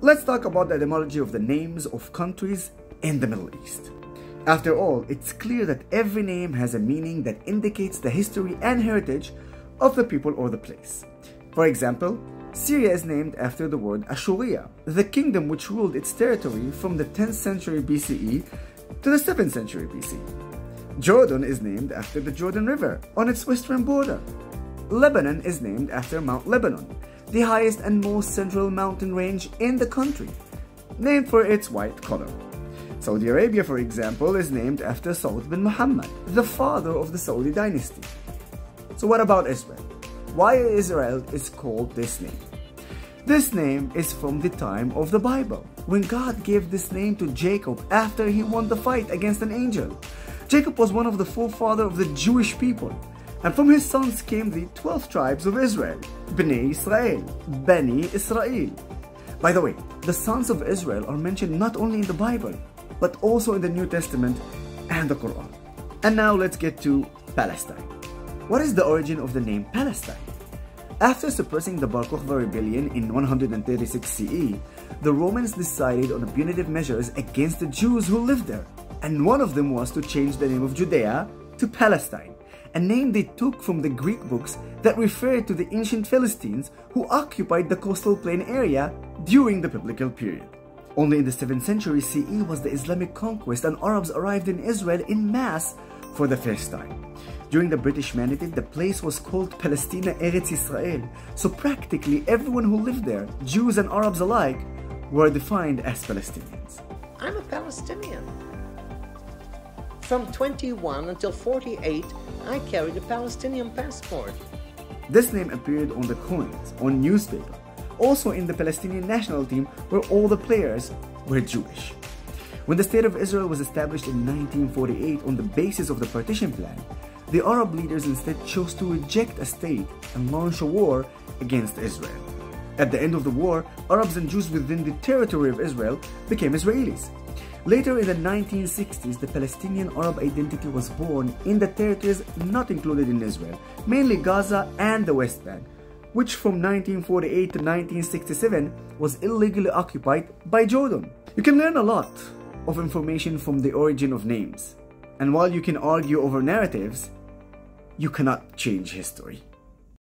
let's talk about the etymology of the names of countries in the Middle East. After all, it's clear that every name has a meaning that indicates the history and heritage of the people or the place. For example, Syria is named after the word Ashuria, the kingdom which ruled its territory from the 10th century BCE to the 7th century BC. Jordan is named after the Jordan River on its western border. Lebanon is named after Mount Lebanon, the highest and most central mountain range in the country, named for its white color. Saudi Arabia, for example, is named after Saud bin Muhammad, the father of the Saudi dynasty. So what about Israel? Why Israel is called this name? This name is from the time of the Bible, when God gave this name to Jacob after he won the fight against an angel. Jacob was one of the forefathers of the Jewish people, and from his sons came the 12 tribes of Israel, Bnei Israel, Bani Israel. By the way, the sons of Israel are mentioned not only in the Bible, but also in the New Testament and the Quran. And now let's get to Palestine. What is the origin of the name Palestine? After suppressing the Bar Kokhba rebellion in 136 CE, the Romans decided on punitive measures against the Jews who lived there, and one of them was to change the name of Judea to Palestine, a name they took from the Greek books that referred to the ancient Philistines who occupied the coastal plain area during the biblical period. Only in the 7th century CE was the Islamic conquest and Arabs arrived in Israel in mass for the first time. During the British Mandate, the place was called Palestina Eretz Israel, so practically everyone who lived there, Jews and Arabs alike, were defined as Palestinians. I'm a Palestinian. From 21 until 48, I carried a Palestinian passport. This name appeared on the coins, on newspaper, also in the Palestinian national team where all the players were Jewish. When the State of Israel was established in 1948 on the basis of the partition plan, the Arab leaders instead chose to reject a state and launch a war against Israel. At the end of the war, Arabs and Jews within the territory of Israel became Israelis. Later in the 1960s, the Palestinian Arab identity was born in the territories not included in Israel, mainly Gaza and the West Bank, which from 1948 to 1967 was illegally occupied by Jordan. You can learn a lot of information from the origin of names. And while you can argue over narratives, you cannot change history.